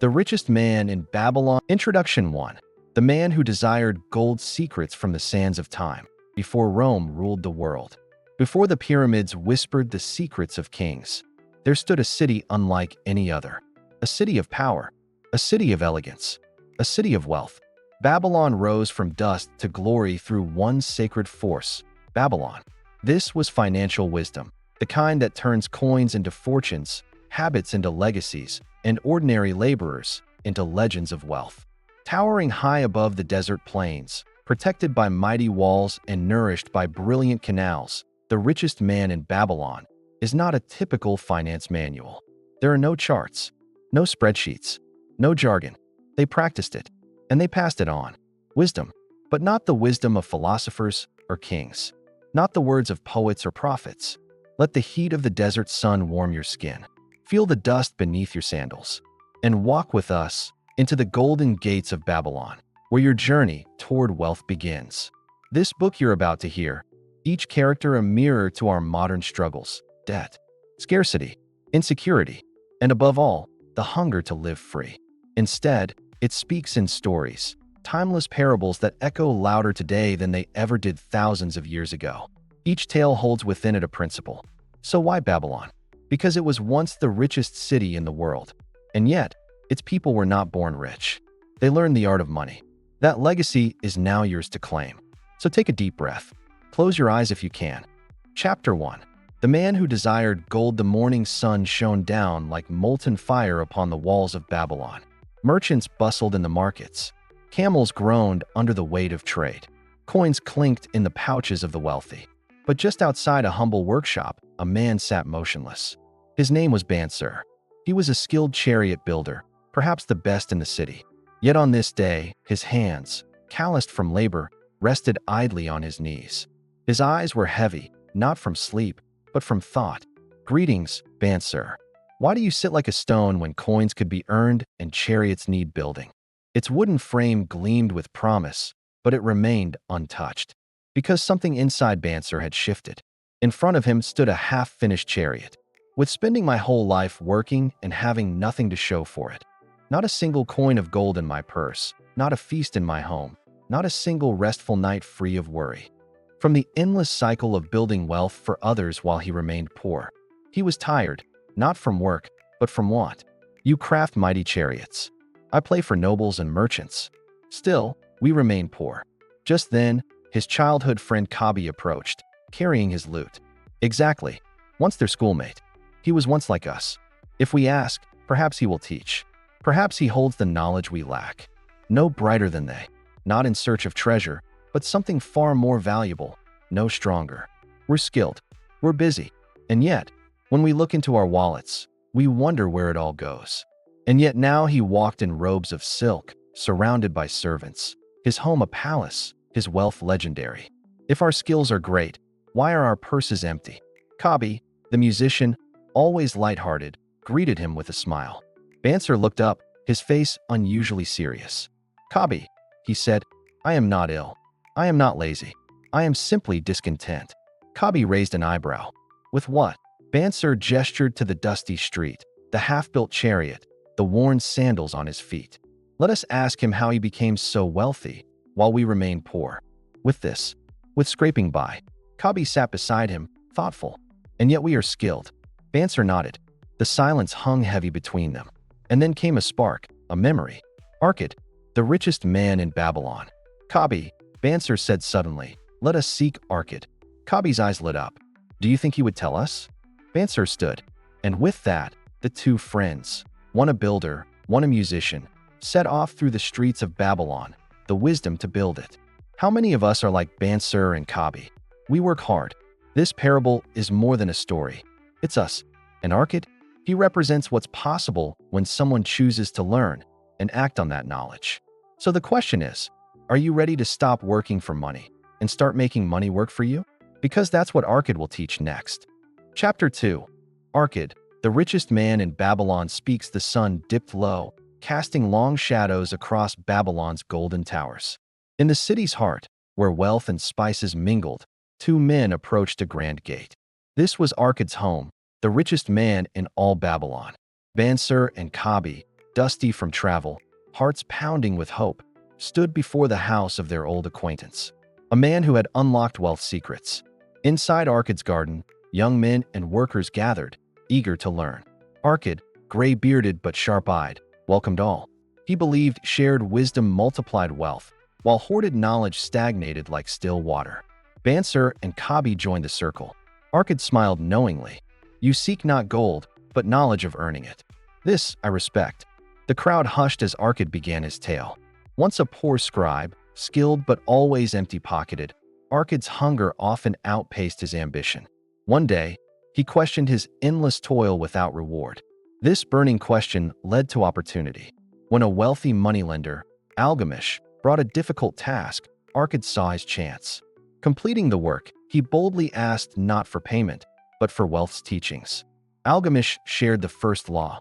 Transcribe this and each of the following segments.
The Richest Man in Babylon. Introduction 1. The man who desired gold secrets from the sands of time, before Rome ruled the world. Before the pyramids whispered the secrets of kings, there stood a city unlike any other. A city of power, a city of elegance, a city of wealth. Babylon rose from dust to glory through one sacred force, Babylon. This was financial wisdom, the kind that turns coins into fortunes, habits into legacies, and ordinary laborers into legends of wealth. Towering high above the desert plains, protected by mighty walls and nourished by brilliant canals, the richest man in Babylon is not a typical finance manual. There are no charts, no spreadsheets, no jargon. They practiced it, and they passed it on. Wisdom, but not the wisdom of philosophers or kings. Not the words of poets or prophets. Let the heat of the desert sun warm your skin. Feel the dust beneath your sandals, and walk with us into the golden gates of Babylon, where your journey toward wealth begins. This book you're about to hear, each character a mirror to our modern struggles, debt, scarcity, insecurity, and above all, the hunger to live free. Instead, it speaks in stories, timeless parables that echo louder today than they ever did thousands of years ago. Each tale holds within it a principle. So why Babylon? Because it was once the richest city in the world, and yet, its people were not born rich. They learned the art of money. That legacy is now yours to claim. So take a deep breath. Close your eyes if you can. Chapter 1. The man who desired gold. The morning sun shone down like molten fire upon the walls of Babylon. Merchants bustled in the markets. Camels groaned under the weight of trade. Coins clinked in the pouches of the wealthy. But just outside a humble workshop, a man sat motionless. His name was Bansir. He was a skilled chariot builder, perhaps the best in the city. Yet on this day, his hands, calloused from labor, rested idly on his knees. His eyes were heavy, not from sleep, but from thought. Greetings, Bansir. Why do you sit like a stone when coins could be earned and chariots need building? Its wooden frame gleamed with promise, but it remained untouched. Because something inside Bansir had shifted. In front of him stood a half-finished chariot. With spending my whole life working and having nothing to show for it. Not a single coin of gold in my purse, not a feast in my home, not a single restful night free of worry. From the endless cycle of building wealth for others while he remained poor. He was tired, not from work, but from want. You craft mighty chariots. I play for nobles and merchants. Still, we remain poor. Just then, his childhood friend Kabi approached, carrying his lute. Exactly. Once their schoolmate. He was once like us. If we ask, perhaps he will teach. Perhaps he holds the knowledge we lack. No brighter than they. Not in search of treasure, but something far more valuable. No stronger. We're skilled. We're busy. And yet, when we look into our wallets, we wonder where it all goes. And yet now he walked in robes of silk, surrounded by servants. His home a palace, his wealth legendary. If our skills are great, why are our purses empty? Kabi, the musician, always lighthearted, greeted him with a smile. Bansir looked up, his face unusually serious. Kabi, he said, I am not ill. I am not lazy. I am simply discontent. Kabi raised an eyebrow. With what? Bansir gestured to the dusty street, the half-built chariot, the worn sandals on his feet. Let us ask him how he became so wealthy, while we remain poor. With this, with scraping by. Kabi sat beside him, thoughtful. And yet we are skilled. Bansir nodded. The silence hung heavy between them. And then came a spark, a memory. Arkad, the richest man in Babylon. Kabi, Bansir said suddenly, let us seek Arkad. Kabi's eyes lit up. Do you think he would tell us? Bansir stood. And with that, the two friends, one a builder, one a musician, set off through the streets of Babylon, the wisdom to build it. How many of us are like Bansir and Kabi? We work hard. This parable is more than a story. It's us. And Arkad, he represents what's possible when someone chooses to learn and act on that knowledge. So the question is, are you ready to stop working for money and start making money work for you? Because that's what Arkad will teach next. Chapter 2. Arkad, the richest man in Babylon speaks. The sun dipped low, casting long shadows across Babylon's golden towers. In the city's heart, where wealth and spices mingled, two men approached a grand gate. This was Arkad's home, the richest man in all Babylon. Bansir and Kabi, dusty from travel, hearts pounding with hope, stood before the house of their old acquaintance, a man who had unlocked wealth's secrets. Inside Arkad's garden, young men and workers gathered, eager to learn. Arkad, gray-bearded but sharp-eyed, welcomed all. He believed shared wisdom multiplied wealth, while hoarded knowledge stagnated like still water. Bansir and Kabi joined the circle. Arkad smiled knowingly. You seek not gold, but knowledge of earning it. This I respect. The crowd hushed as Arkad began his tale. Once a poor scribe, skilled but always empty-pocketed, Arkad's hunger often outpaced his ambition. One day, he questioned his endless toil without reward. This burning question led to opportunity. When a wealthy moneylender, Algamish, brought a difficult task, Arkad saw his chance. Completing the work, he boldly asked not for payment, but for wealth's teachings. Algamish shared the first law.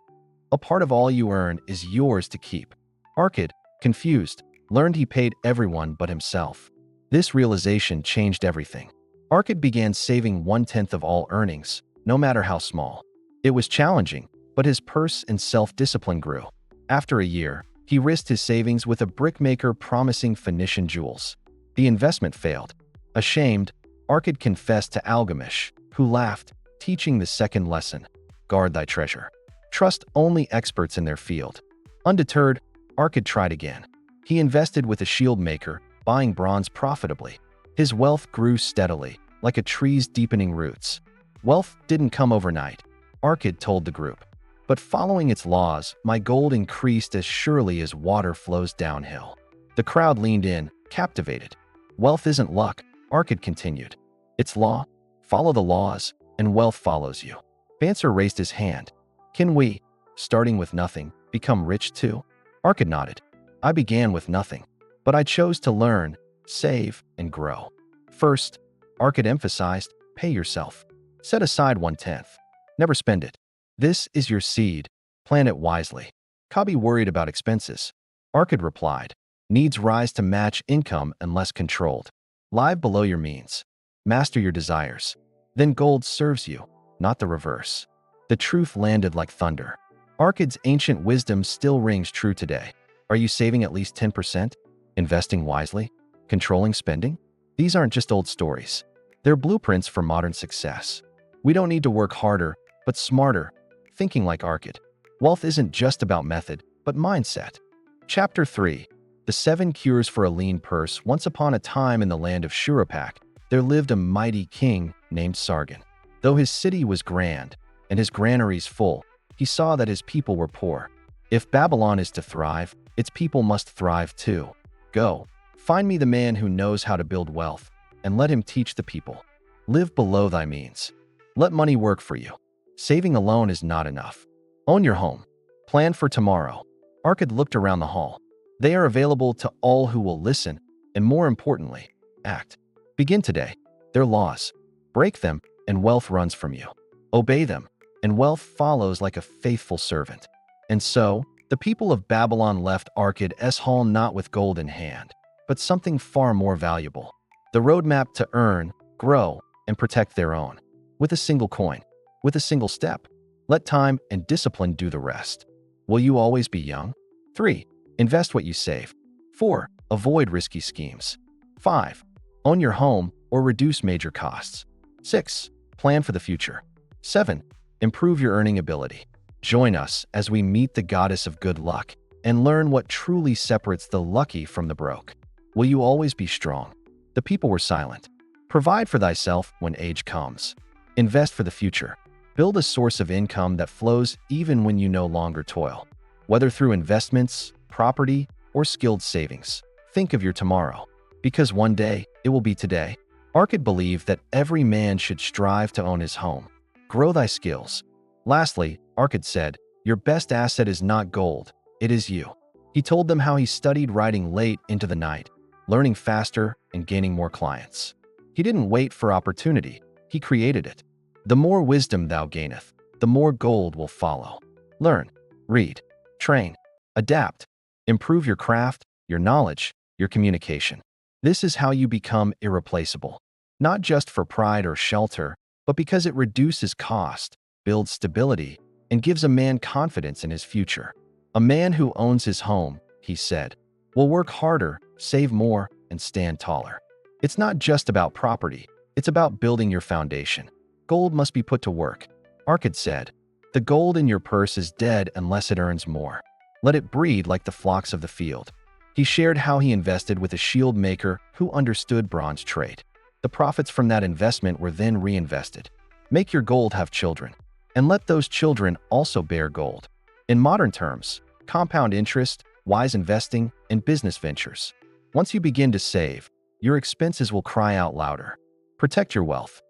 A part of all you earn is yours to keep. Arkad, confused, learned he paid everyone but himself. This realization changed everything. Arkad began saving 1/10 of all earnings, no matter how small. It was challenging, but his purse and self-discipline grew. After a year, he risked his savings with a brickmaker promising Phoenician jewels. The investment failed. Ashamed, Arkad confessed to Algamish, who laughed, teaching the second lesson: guard thy treasure. Trust only experts in their field. Undeterred, Arkad tried again. He invested with a shield maker, buying bronze profitably. His wealth grew steadily, like a tree's deepening roots. Wealth didn't come overnight, Arkad told the group. But following its laws, my gold increased as surely as water flows downhill. The crowd leaned in, captivated. Wealth isn't luck, Arkad continued. It's law. Follow the laws, and wealth follows you. Bansir raised his hand. Can we, starting with nothing, become rich too? Arkad nodded. I began with nothing, but I chose to learn, save, and grow. First, Arkad emphasized, pay yourself. Set aside 1/10. Never spend it. This is your seed. Plan it wisely. Kabi worried about expenses. Arkad replied, needs rise to match income unless controlled. Live below your means. Master your desires. Then gold serves you, not the reverse. The truth landed like thunder. Arkad's ancient wisdom still rings true today. Are you saving at least 10%? Investing wisely? Controlling spending? These aren't just old stories. They're blueprints for modern success. We don't need to work harder, but smarter, thinking like Arkad. Wealth isn't just about method, but mindset. Chapter 3. The 7 Cures for a Lean Purse. Once upon a time in the land of Shurapak, there lived a mighty king named Sargon. Though his city was grand, and his granaries full, he saw that his people were poor. If Babylon is to thrive, its people must thrive too. Go, find me the man who knows how to build wealth, and let him teach the people. Live below thy means. Let money work for you. Saving alone is not enough. Own your home. Plan for tomorrow. Arkad looked around the hall. They are available to all who will listen, and more importantly, act. Begin today. They're laws. Break them, and wealth runs from you. Obey them, and wealth follows like a faithful servant. And so, the people of Babylon left Arkad's hall not with gold in hand, but something far more valuable: the roadmap to earn, grow, and protect their own. With a single coin, with a single step. Let time and discipline do the rest. Will you always be young? 3. Invest what you save. 4. Avoid risky schemes. 5. Own your home or reduce major costs. 6. Plan for the future. 7. Improve your earning ability. Join us as we meet the goddess of good luck and learn what truly separates the lucky from the broke. Will you always be strong? The people were silent. Provide for thyself when age comes. Invest for the future. Build a source of income that flows even when you no longer toil. Whether through investments, property, or skilled savings, think of your tomorrow, because one day it will be today. Arkad believed that every man should strive to own his home. Grow thy skills. Lastly, Arkad said, your best asset is not gold, it is you. He told them how he studied writing late into the night, learning faster and gaining more clients. He didn't wait for opportunity, he created it. The more wisdom thou gaineth, the more gold will follow. Learn, read, train, adapt, improve your craft, your knowledge, your communication. This is how you become irreplaceable, not just for pride or shelter, but because it reduces cost, builds stability, and gives a man confidence in his future. A man who owns his home, he said, will work harder, save more, and stand taller. It's not just about property, it's about building your foundation. Gold must be put to work. Arkad said, the gold in your purse is dead unless it earns more. Let it breed like the flocks of the field. He shared how he invested with a shield maker who understood bronze trade. The profits from that investment were then reinvested. Make your gold have children, and let those children also bear gold. In modern terms, compound interest, wise investing, and business ventures. Once you begin to save, your expenses will cry out louder. Protect your wealth.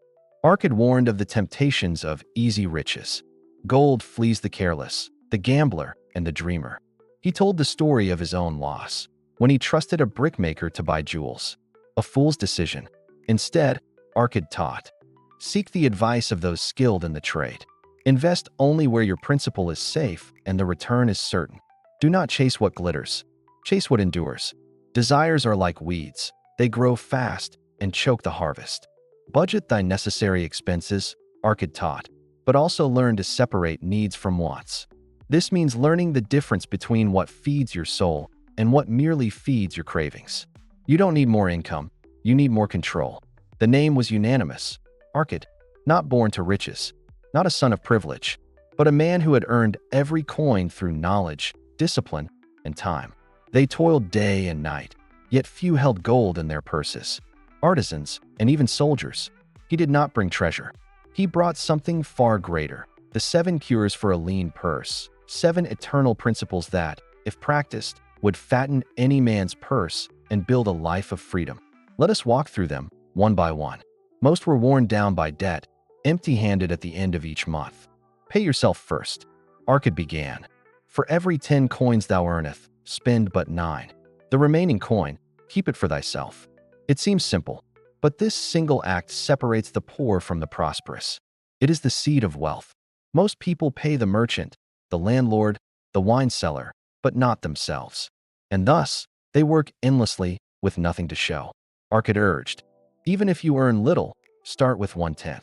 Arkad warned of the temptations of easy riches. Gold flees the careless, the gambler, and the dreamer. He told the story of his own loss when he trusted a brickmaker to buy jewels. A fool's decision. Instead, Arkad taught, seek the advice of those skilled in the trade. Invest only where your principal is safe and the return is certain. Do not chase what glitters. Chase what endures. Desires are like weeds. They grow fast and choke the harvest. Budget thy necessary expenses, Arkad taught, but also learn to separate needs from wants. This means learning the difference between what feeds your soul and what merely feeds your cravings. You don't need more income, you need more control. The name was unanimous. Arkad, not born to riches, not a son of privilege, but a man who had earned every coin through knowledge, discipline, and time. They toiled day and night, yet few held gold in their purses. Artisans, and even soldiers. He did not bring treasure. He brought something far greater, the 7 cures for a lean purse, 7 eternal principles that, if practiced, would fatten any man's purse and build a life of freedom. Let us walk through them, one by one. Most were worn down by debt, empty-handed at the end of each month. Pay yourself first. Arkad began. For every 10 coins thou earneth, spend but 9. The remaining coin, keep it for thyself. It seems simple, but this single act separates the poor from the prosperous. It is the seed of wealth. Most people pay the merchant, the landlord, the wine seller, but not themselves. And thus, they work endlessly with nothing to show. Arkad urged, even if you earn little, start with 1/10.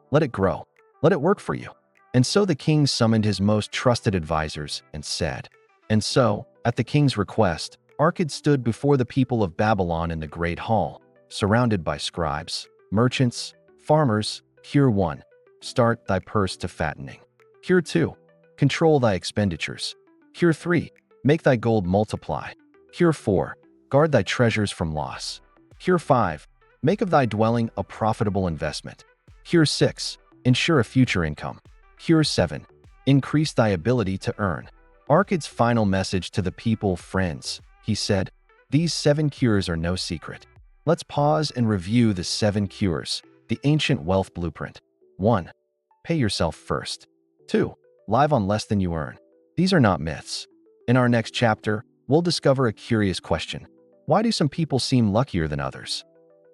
Let it grow. Let it work for you. And so the king summoned his most trusted advisors and said, and so, at the king's request, Arkad stood before the people of Babylon in the great hall, surrounded by scribes, merchants, farmers. Cure 1. Start thy purse to fattening. Cure 2. Control thy expenditures. Cure 3. Make thy gold multiply. Cure 4. Guard thy treasures from loss. Cure 5. Make of thy dwelling a profitable investment. Cure 6. Ensure a future income. Cure 7. Increase thy ability to earn. Arkad's final message to the people, friends, he said, these 7 cures are no secret. Let's pause and review the 7 cures, the ancient wealth blueprint. 1. Pay yourself first. 2. Live on less than you earn. These are not myths. In our next chapter, we'll discover a curious question. Why do some people seem luckier than others?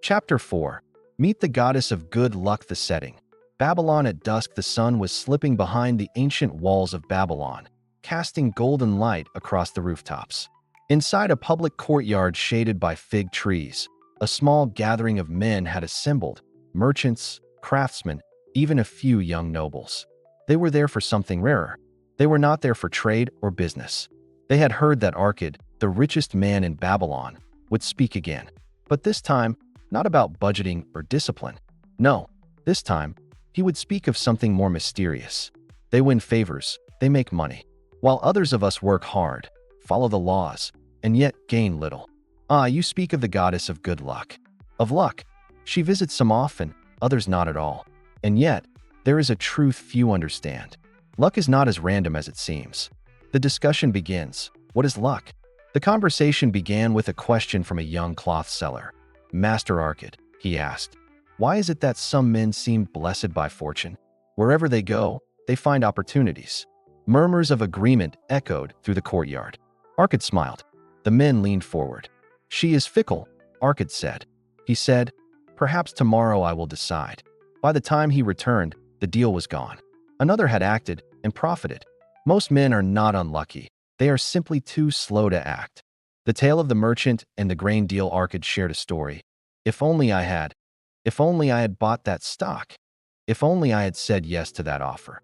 Chapter 4. Meet the goddess of good luck. The setting. Babylon at dusk. The sun was slipping behind the ancient walls of Babylon, casting golden light across the rooftops. Inside a public courtyard shaded by fig trees, a small gathering of men had assembled, merchants, craftsmen, even a few young nobles. They were there for something rarer. They were not there for trade or business. They had heard that Arkad, the richest man in Babylon, would speak again. But this time, not about budgeting or discipline. No, this time, he would speak of something more mysterious. They win favors, they make money, while others of us work hard, follow the laws, and yet gain little. You speak of the goddess of good luck. Of luck. She visits some often, others not at all. And yet, there is a truth few understand. Luck is not as random as it seems. The discussion begins. What is luck? The conversation began with a question from a young cloth seller. Master Arkad, he asked, why is it that some men seem blessed by fortune? Wherever they go, they find opportunities. Murmurs of agreement echoed through the courtyard. Arkad smiled. The men leaned forward. She is fickle, Arkad said. He said, perhaps tomorrow I will decide. By the time he returned, the deal was gone. Another had acted and profited. Most men are not unlucky. They are simply too slow to act. The tale of the merchant and the grain deal. Arkad shared a story. If only I had bought that stock. If only I had said yes to that offer.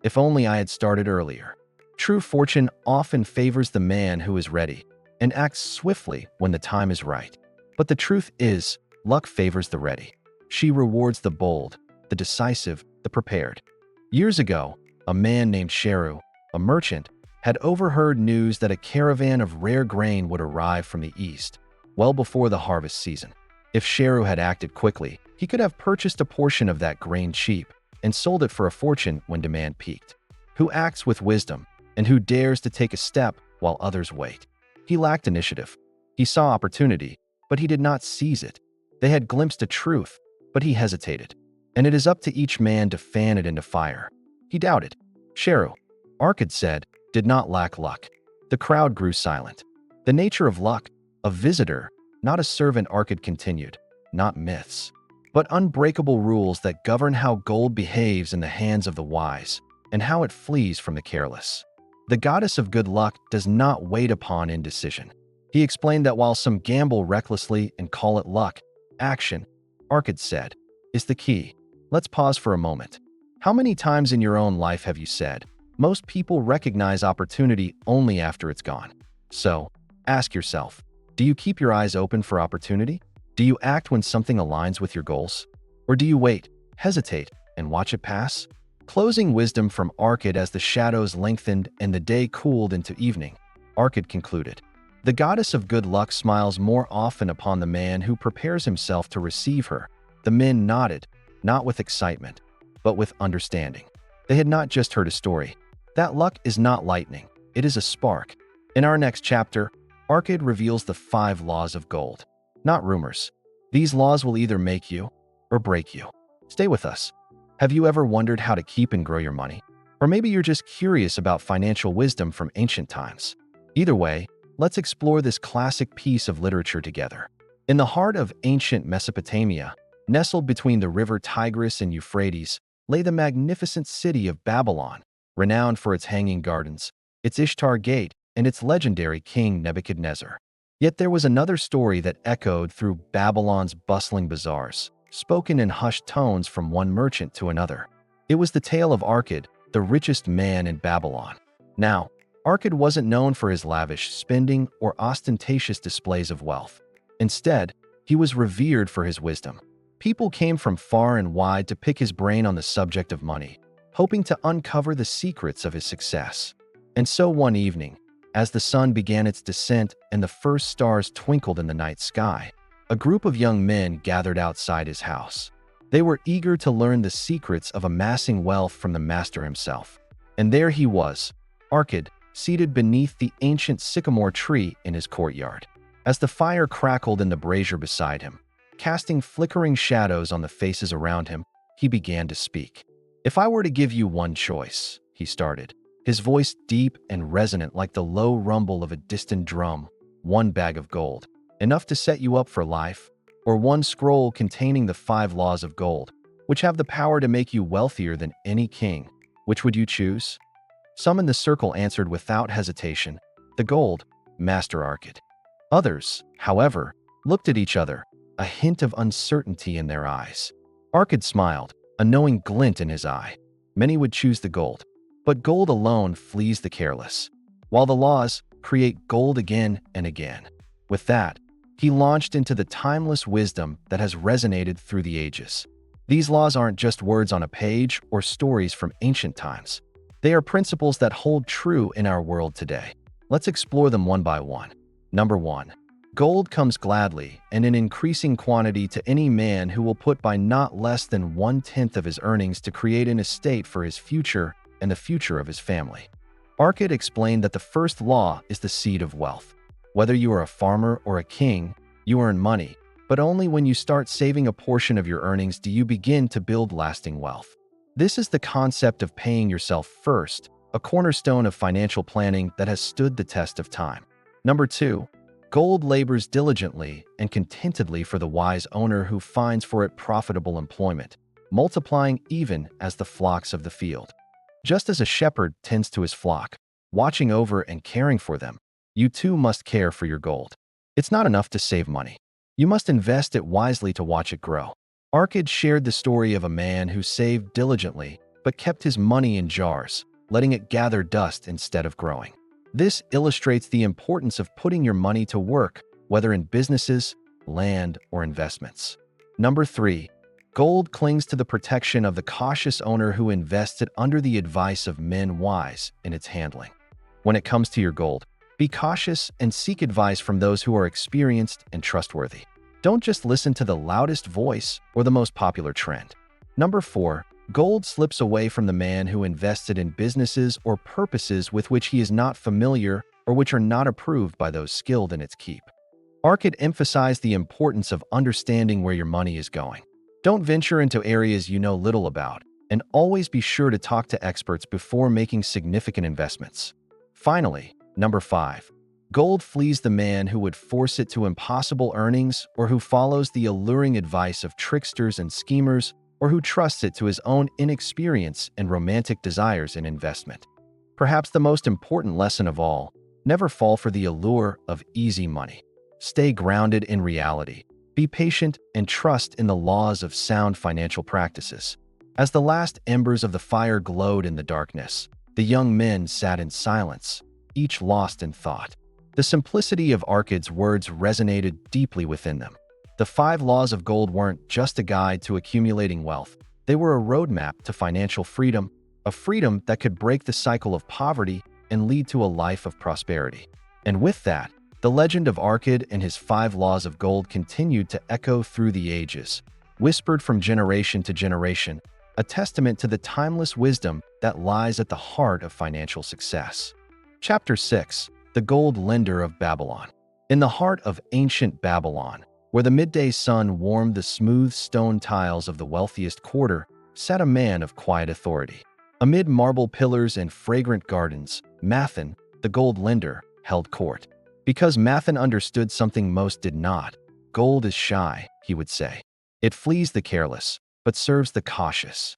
If only I had started earlier. True fortune often favors the man who is ready and acts swiftly when the time is right. But the truth is, luck favors the ready. She rewards the bold, the decisive, the prepared. Years ago, a man named Sheru, a merchant, had overheard news that a caravan of rare grain would arrive from the east, well before the harvest season. If Sheru had acted quickly, he could have purchased a portion of that grain cheap and sold it for a fortune when demand peaked. Who acts with wisdom and who dares to take a step while others wait? He lacked initiative. He saw opportunity, but he did not seize it. They had glimpsed a truth, but he hesitated. And it is up to each man to fan it into fire. He doubted. Sheru, Arkad said, did not lack luck. The crowd grew silent. The nature of luck, a visitor, not a servant, Arkad continued. Not myths, but unbreakable rules that govern how gold behaves in the hands of the wise and how it flees from the careless. The goddess of good luck does not wait upon indecision. He explained that while some gamble recklessly and call it luck, action, Arkad said, is the key. Let's pause for a moment. How many times in your own life have you said, most people recognize opportunity only after it's gone? So, ask yourself, do you keep your eyes open for opportunity? Do you act when something aligns with your goals? Or do you wait, hesitate, and watch it pass? Closing wisdom from Arkad. As the shadows lengthened and the day cooled into evening, Arkad concluded, the goddess of good luck smiles more often upon the man who prepares himself to receive her. The men nodded, not with excitement, but with understanding. They had not just heard a story. That luck is not lightning, it is a spark. In our next chapter, Arkad reveals the 5 laws of gold. Not rumors. These laws will either make you or break you. Stay with us. Have you ever wondered how to keep and grow your money? Or maybe you're just curious about financial wisdom from ancient times. Either way, let's explore this classic piece of literature together. In the heart of ancient Mesopotamia, nestled between the river Tigris and Euphrates, lay the magnificent city of Babylon, renowned for its hanging gardens, its Ishtar Gate, and its legendary king Nebuchadnezzar. Yet there was another story that echoed through Babylon's bustling bazaars, spoken in hushed tones from one merchant to another. It was the tale of Arkad, the richest man in Babylon. Now, Arkad wasn't known for his lavish spending or ostentatious displays of wealth. Instead, he was revered for his wisdom. People came from far and wide to pick his brain on the subject of money, hoping to uncover the secrets of his success. And so one evening, as the sun began its descent and the first stars twinkled in the night sky, a group of young men gathered outside his house. They were eager to learn the secrets of amassing wealth from the master himself. And there he was, Arkad, seated beneath the ancient sycamore tree in his courtyard. As the fire crackled in the brazier beside him, casting flickering shadows on the faces around him, he began to speak. If I were to give you one choice, he started, his voice deep and resonant like the low rumble of a distant drum, one bag of gold, enough to set you up for life, or one scroll containing the 5 laws of gold, which have the power to make you wealthier than any king, which would you choose? Some in the circle answered without hesitation, the gold, Master Arkad. Others, however, looked at each other, a hint of uncertainty in their eyes. Arkad smiled, a knowing glint in his eye. Many would choose the gold, but gold alone flees the careless, while the laws create gold again and again. With that, he launched into the timeless wisdom that has resonated through the ages. These laws aren't just words on a page or stories from ancient times. They are principles that hold true in our world today. Let's explore them one by one. Number 1. Gold comes gladly and in increasing quantity to any man who will put by not less than 1/10 of his earnings to create an estate for his future and the future of his family. Arkad explained that the first law is the seed of wealth. Whether you are a farmer or a king, you earn money, but only when you start saving a portion of your earnings do you begin to build lasting wealth. This is the concept of paying yourself first, a cornerstone of financial planning that has stood the test of time. Number 2. Gold labors diligently and contentedly for the wise owner who finds for it profitable employment, multiplying even as the flocks of the field. Just as a shepherd tends to his flock, watching over and caring for them, you too must care for your gold. It's not enough to save money. You must invest it wisely to watch it grow. Arkad shared the story of a man who saved diligently but kept his money in jars, letting it gather dust instead of growing. This illustrates the importance of putting your money to work, whether in businesses, land, or investments. Number 3. Gold clings to the protection of the cautious owner who invests it under the advice of men wise in its handling. When it comes to your gold, be cautious and seek advice from those who are experienced and trustworthy. Don't just listen to the loudest voice or the most popular trend. Number 4. Gold slips away from the man who invested in businesses or purposes with which he is not familiar or which are not approved by those skilled in its keep. Arkad emphasized the importance of understanding where your money is going. Don't venture into areas you know little about, and always be sure to talk to experts before making significant investments. Finally, number 5. Gold flees the man who would force it to impossible earnings or who follows the alluring advice of tricksters and schemers or who trusts it to his own inexperience and romantic desires in investment. Perhaps the most important lesson of all, never fall for the allure of easy money. Stay grounded in reality. Be patient and trust in the laws of sound financial practices. As the last embers of the fire glowed in the darkness, the young men sat in silence, each lost in thought. The simplicity of Arkad's words resonated deeply within them. The 5 laws of gold weren't just a guide to accumulating wealth. They were a roadmap to financial freedom, a freedom that could break the cycle of poverty and lead to a life of prosperity. And with that, the legend of Arkad and his 5 laws of gold continued to echo through the ages, whispered from generation to generation, a testament to the timeless wisdom that lies at the heart of financial success. Chapter 6. The Gold Lender of Babylon. In the heart of ancient Babylon, where the midday sun warmed the smooth stone tiles of the wealthiest quarter, sat a man of quiet authority. Amid marble pillars and fragrant gardens, Mathan, the gold lender, held court. Because Mathan understood something most did not. Gold is shy, he would say. It flees the careless, but serves the cautious.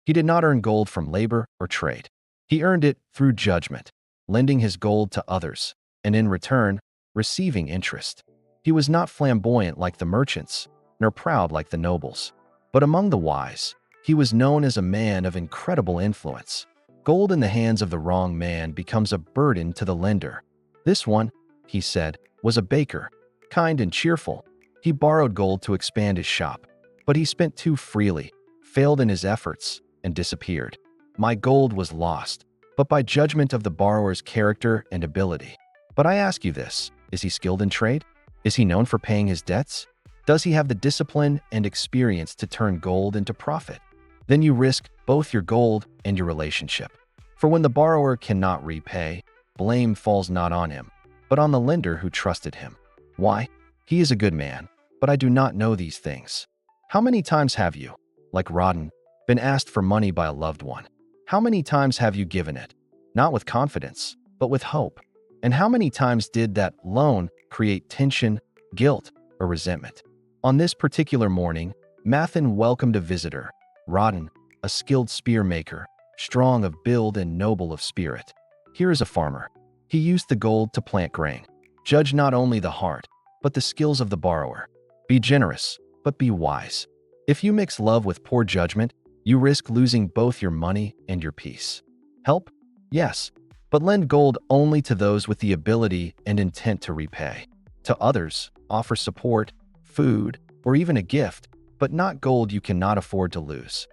He did not earn gold from labor or trade. He earned it through judgment, lending his gold to others, and in return, receiving interest. He was not flamboyant like the merchants, nor proud like the nobles. But among the wise, he was known as a man of incredible influence. Gold in the hands of the wrong man becomes a burden to the lender. This one, he said, was a baker, kind and cheerful. He borrowed gold to expand his shop, but he spent too freely, failed in his efforts, and disappeared. My gold was lost, but by judgment of the borrower's character and ability. But I ask you this, is he skilled in trade? Is he known for paying his debts? Does he have the discipline and experience to turn gold into profit? Then you risk both your gold and your relationship. For when the borrower cannot repay, blame falls not on him, but on the lender who trusted him. Why? He is a good man, but I do not know these things. How many times have you, like Rodden, been asked for money by a loved one? How many times have you given it? Not with confidence, but with hope. And how many times did that loan create tension, guilt, or resentment? On this particular morning, Mathan welcomed a visitor, Rodden, a skilled spear maker, strong of build and noble of spirit. Here is a farmer. He used the gold to plant grain. Judge not only the heart, but the skills of the borrower. Be generous, but be wise. If you mix love with poor judgment, you risk losing both your money and your peace. Help? Yes, but lend gold only to those with the ability and intent to repay. To others, offer support, food, or even a gift, but not gold you cannot afford to lose.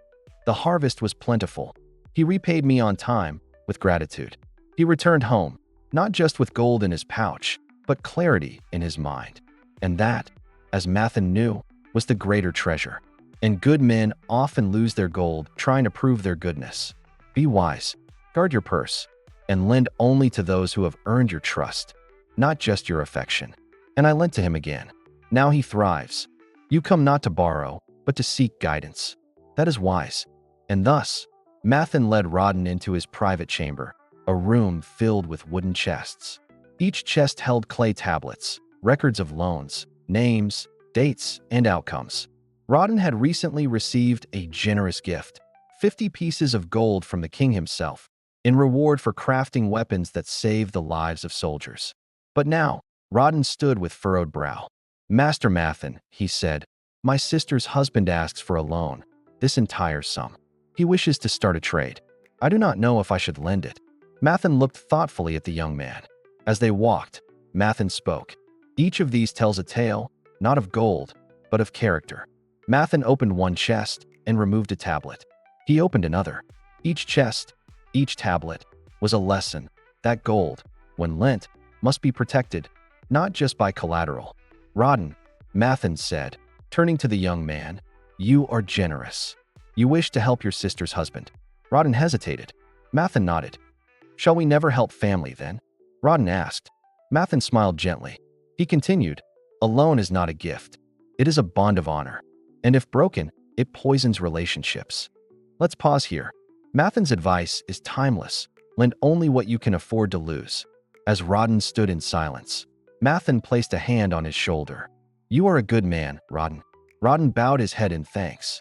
The harvest was plentiful. He repaid me on time, with gratitude. He returned home, not just with gold in his pouch, but clarity in his mind. And that, as Mathan knew, was the greater treasure. And good men often lose their gold trying to prove their goodness. Be wise, guard your purse, and lend only to those who have earned your trust, not just your affection. And I lent to him again. Now he thrives. You come not to borrow, but to seek guidance. That is wise. And thus, Mathan led Rodden into his private chamber, a room filled with wooden chests. Each chest held clay tablets, records of loans, names, dates, and outcomes. Rodden had recently received a generous gift, 50 pieces of gold from the king himself, in reward for crafting weapons that saved the lives of soldiers. But now, Rodden stood with furrowed brow. Master Mathan, he said, my sister's husband asks for a loan, this entire sum. He wishes to start a trade. I do not know if I should lend it. Mathan looked thoughtfully at the young man. As they walked, Mathan spoke. Each of these tells a tale, not of gold, but of character. Mathan opened one chest and removed a tablet. He opened another. Each chest, each tablet, was a lesson that gold, when lent, must be protected, not just by collateral. Rodden, Mathan said, turning to the young man, you are generous. You wish to help your sister's husband. Rodden hesitated. Mathan nodded. Shall we never help family then? Rodden asked. Mathan smiled gently. He continued, a loan is not a gift. It is a bond of honor. And if broken, it poisons relationships. Let's pause here. Mathan's advice is timeless. Lend only what you can afford to lose. As Rodden stood in silence, Mathan placed a hand on his shoulder. You are a good man, Rodden. Rodden bowed his head in thanks.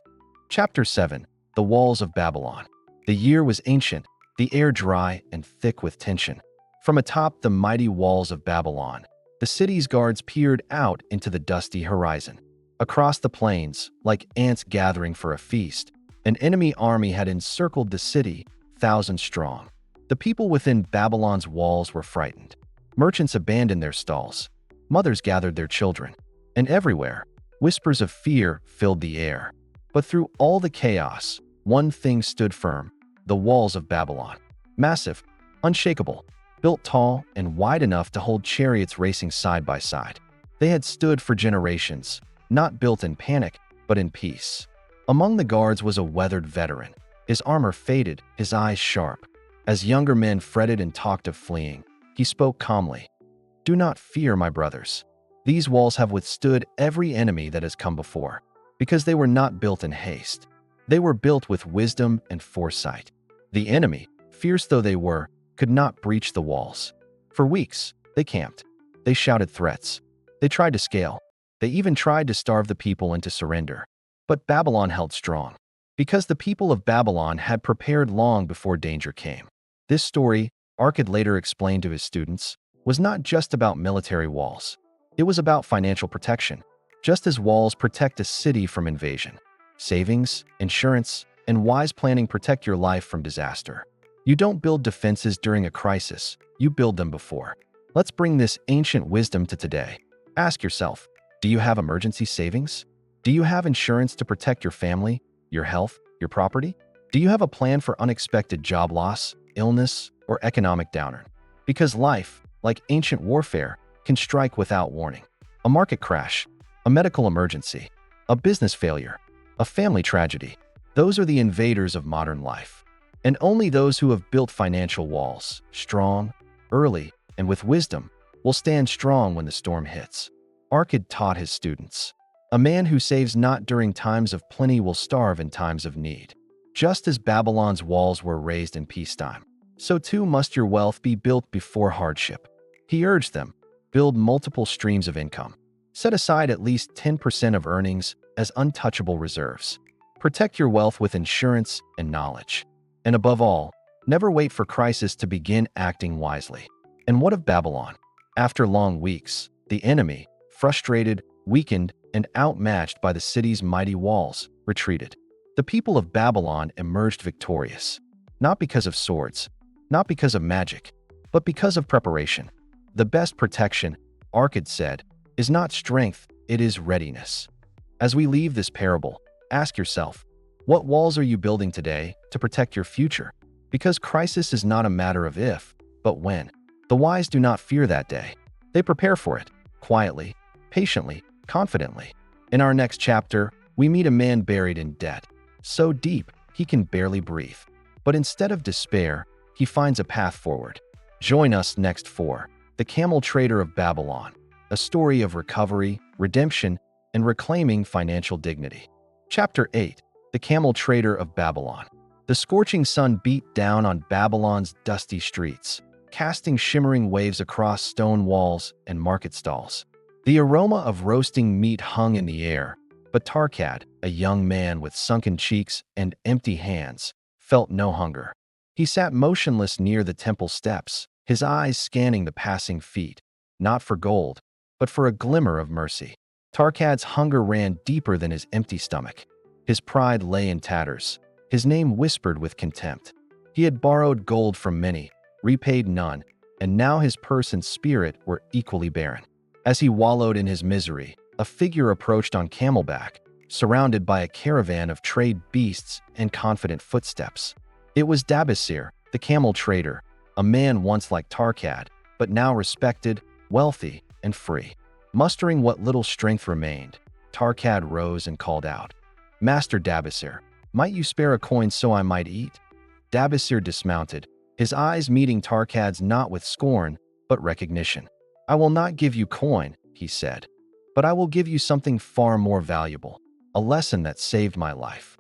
Chapter 7. The Walls of Babylon. The year was ancient, the air dry and thick with tension. From atop the mighty walls of Babylon, the city's guards peered out into the dusty horizon. Across the plains, like ants gathering for a feast, an enemy army had encircled the city, thousands strong. The people within Babylon's walls were frightened. Merchants abandoned their stalls. Mothers gathered their children. And everywhere, whispers of fear filled the air. But through all the chaos, one thing stood firm: the walls of Babylon. Massive, unshakable, built tall and wide enough to hold chariots racing side by side. They had stood for generations, not built in panic, but in peace. Among the guards was a weathered veteran, his armor faded, his eyes sharp. As younger men fretted and talked of fleeing, he spoke calmly. Do not fear, my brothers. These walls have withstood every enemy that has come before, because they were not built in haste. They were built with wisdom and foresight. The enemy, fierce though they were, could not breach the walls. For weeks, they camped. They shouted threats. They tried to scale. They even tried to starve the people into surrender. But Babylon held strong, because the people of Babylon had prepared long before danger came. This story, Arkad later explained to his students, was not just about military walls. It was about financial protection. Just as walls protect a city from invasion, savings, insurance, and wise planning protect your life from disaster. You don't build defenses during a crisis, you build them before. Let's bring this ancient wisdom to today. Ask yourself, do you have emergency savings? Do you have insurance to protect your family, your health, your property? Do you have a plan for unexpected job loss, illness, or economic downturn? Because life, like ancient warfare, can strike without warning. A market crash, a medical emergency, a business failure, a family tragedy. Those are the invaders of modern life. And only those who have built financial walls, strong, early, and with wisdom, will stand strong when the storm hits. Arkad taught his students, a man who saves not during times of plenty will starve in times of need. Just as Babylon's walls were raised in peacetime, so too must your wealth be built before hardship. He urged them, build multiple streams of income. Set aside at least 10% of earnings as untouchable reserves. Protect your wealth with insurance and knowledge. And above all, never wait for crisis to begin acting wisely. And what of Babylon? After long weeks, the enemy, frustrated, weakened, and outmatched by the city's mighty walls, retreated. The people of Babylon emerged victorious, not because of swords, not because of magic, but because of preparation. The best protection, Arkad said, is not strength, it is readiness. As we leave this parable, ask yourself, what walls are you building today to protect your future? Because crisis is not a matter of if, but when. The wise do not fear that day. They prepare for it, quietly, patiently, confidently. In our next chapter, we meet a man buried in debt, so deep he can barely breathe. But instead of despair, he finds a path forward. Join us next for The Camel Trader of Babylon, a story of recovery, redemption, and reclaiming financial dignity. Chapter 8. The Camel Trader of Babylon. The scorching sun beat down on Babylon's dusty streets, casting shimmering waves across stone walls and market stalls. The aroma of roasting meat hung in the air, but Arkad, a young man with sunken cheeks and empty hands, felt no hunger. He sat motionless near the temple steps, his eyes scanning the passing feet, not for gold, but for a glimmer of mercy. Arkad's hunger ran deeper than his empty stomach. His pride lay in tatters, his name whispered with contempt. He had borrowed gold from many, repaid none, and now his purse and spirit were equally barren. As he wallowed in his misery, a figure approached on camelback, surrounded by a caravan of trade beasts and confident footsteps. It was Dabasir, the camel trader, a man once like Arkad, but now respected, wealthy, and free. Mustering what little strength remained, Arkad rose and called out, "Master Dabasir, might you spare a coin so I might eat?" Dabasir dismounted, his eyes meeting Arkad's not with scorn, but recognition. "I will not give you coin," he said, "but I will give you something far more valuable, a lesson that saved my life."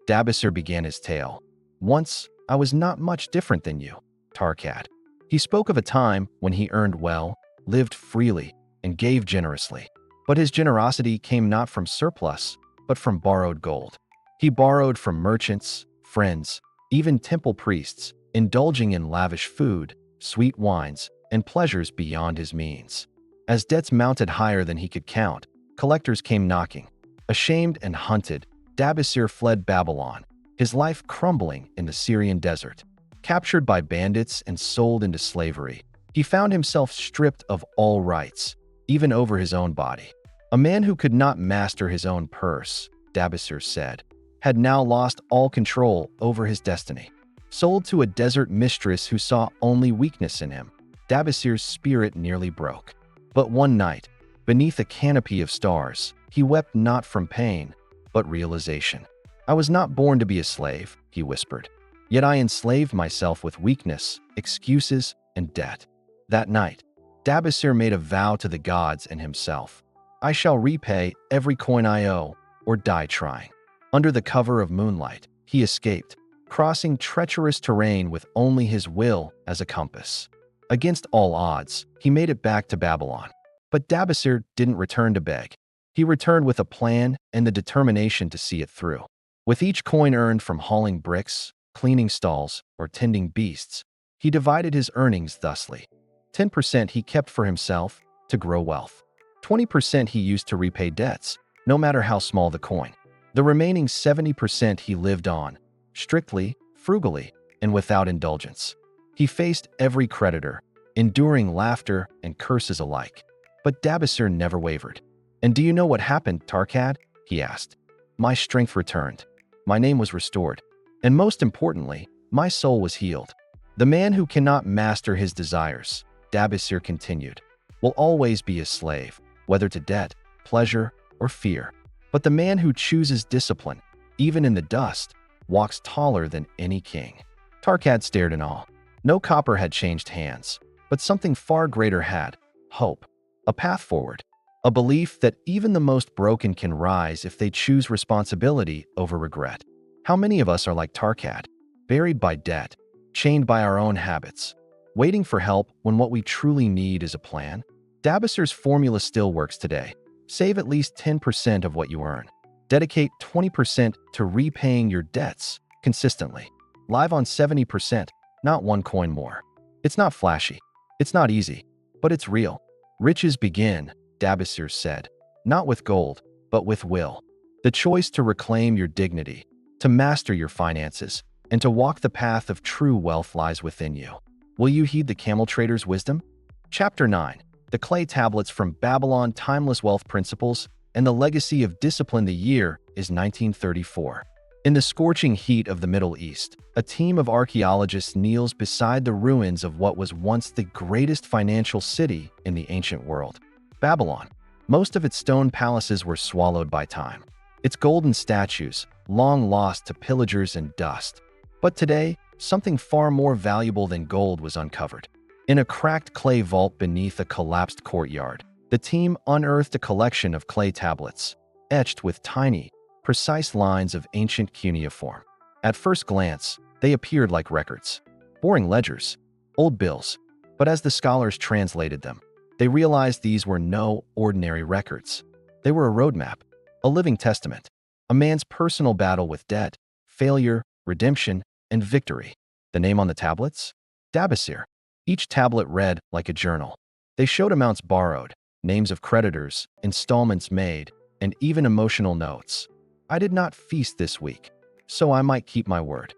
Dabasir began his tale. "Once, I was not much different than you, Arkad." He spoke of a time when he earned well, lived freely, and gave generously. But his generosity came not from surplus, but from borrowed gold. He borrowed from merchants, friends, even temple priests, indulging in lavish food, sweet wines, and pleasures beyond his means. As debts mounted higher than he could count, collectors came knocking. Ashamed and hunted, Dabasir fled Babylon, his life crumbling in the Syrian desert. Captured by bandits and sold into slavery, he found himself stripped of all rights, even over his own body. A man who could not master his own purse, Dabasir said, had now lost all control over his destiny. Sold to a desert mistress who saw only weakness in him, Dabasir's spirit nearly broke. But one night, beneath a canopy of stars, he wept not from pain, but realization. "I was not born to be a slave," he whispered. "Yet I enslaved myself with weakness, excuses, and debt." That night, Dabasir made a vow to the gods and himself. "I shall repay every coin I owe, or die trying." Under the cover of moonlight, he escaped, crossing treacherous terrain with only his will as a compass. Against all odds, he made it back to Babylon. But Dabasir didn't return to beg. He returned with a plan and the determination to see it through. With each coin earned from hauling bricks, cleaning stalls, or tending beasts, he divided his earnings thusly. 10% he kept for himself to grow wealth. 20% he used to repay debts, no matter how small the coin. The remaining 70% he lived on, strictly, frugally, and without indulgence. He faced every creditor, enduring laughter and curses alike. But Dabasir never wavered. "And do you know what happened, Arkad?" he asked. "My strength returned. My name was restored. And most importantly, my soul was healed." "The man who cannot master his desires," Dabasir continued, "will always be a slave, whether to debt, pleasure, or fear. But the man who chooses discipline, even in the dust, walks taller than any king." Arkad stared in awe. No copper had changed hands, but something far greater had: hope, a path forward, a belief that even the most broken can rise if they choose responsibility over regret. How many of us are like Arkad, buried by debt, chained by our own habits, waiting for help when what we truly need is a plan? Dabasir's formula still works today. Save at least 10% of what you earn. Dedicate 20% to repaying your debts consistently. Live on 70%, not one coin more. It's not flashy. It's not easy, but it's real. Riches begin, Dabasir said, not with gold, but with will. The choice to reclaim your dignity, to master your finances, and to walk the path of true wealth lies within you. Will you heed the camel trader's wisdom? Chapter 9. The Clay Tablets from Babylon, Timeless Wealth Principles, and the Legacy of Discipline. The year is 1934. In the scorching heat of the Middle East, a team of archaeologists kneels beside the ruins of what was once the greatest financial city in the ancient world, Babylon. Most of its stone palaces were swallowed by time, its golden statues long lost to pillagers and dust. But today, something far more valuable than gold was uncovered. In a cracked clay vault beneath a collapsed courtyard, the team unearthed a collection of clay tablets, etched with tiny, precise lines of ancient cuneiform. At first glance, they appeared like records, boring ledgers, old bills. But as the scholars translated them, they realized these were no ordinary records. They were a roadmap, a living testament, a man's personal battle with debt, failure, redemption, and victory. The name on the tablets? Dabasir. Each tablet read like a journal. They showed amounts borrowed, names of creditors, installments made, and even emotional notes. I did not feast this week, so I might keep my word.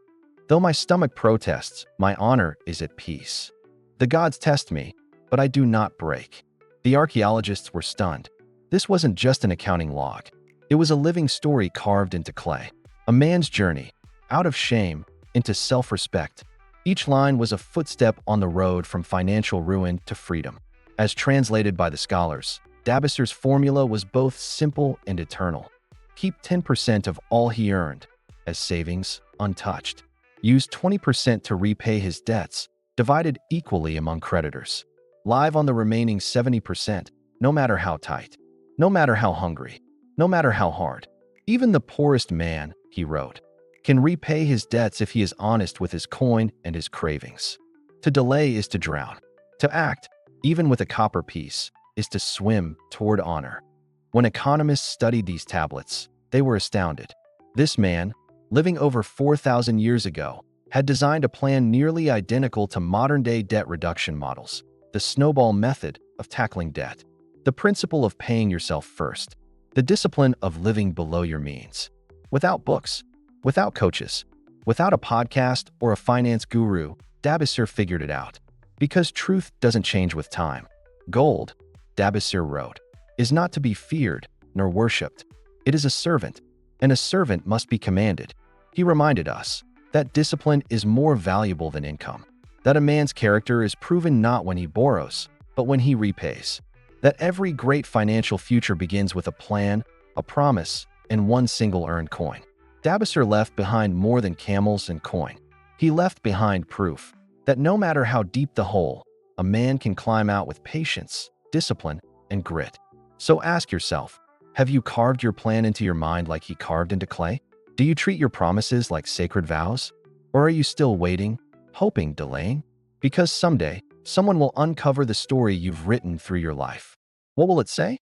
Though my stomach protests, my honor is at peace. The gods test me, but I do not break. The archaeologists were stunned. This wasn't just an accounting log. It was a living story carved into clay. A man's journey, out of shame, into self-respect. Each line was a footstep on the road from financial ruin to freedom. As translated by the scholars, Dabasir's formula was both simple and eternal. Keep 10% of all he earned as savings, untouched. Use 20% to repay his debts, divided equally among creditors. Live on the remaining 70%, no matter how tight, no matter how hungry, no matter how hard. Even the poorest man, he wrote, can repay his debts if he is honest with his coin and his cravings. To delay is to drown. To act, even with a copper piece, is to swim toward honor. When economists studied these tablets, they were astounded. This man, living over 4,000 years ago, had designed a plan nearly identical to modern-day debt reduction models, the snowball method of tackling debt, the principle of paying yourself first, the discipline of living below your means. Without books, without coaches, without a podcast or a finance guru, Dabasir figured it out. Because truth doesn't change with time. Gold, Dabasir wrote, is not to be feared nor worshipped. It is a servant, and a servant must be commanded. He reminded us that discipline is more valuable than income, that a man's character is proven not when he borrows, but when he repays, that every great financial future begins with a plan, a promise, and one single earned coin. Dabasir left behind more than camels and coin. He left behind proof that no matter how deep the hole, a man can climb out with patience, discipline, and grit. So ask yourself, have you carved your plan into your mind like he carved into clay? Do you treat your promises like sacred vows? Or are you still waiting, hoping, delaying? Because someday, someone will uncover the story you've written through your life. What will it say?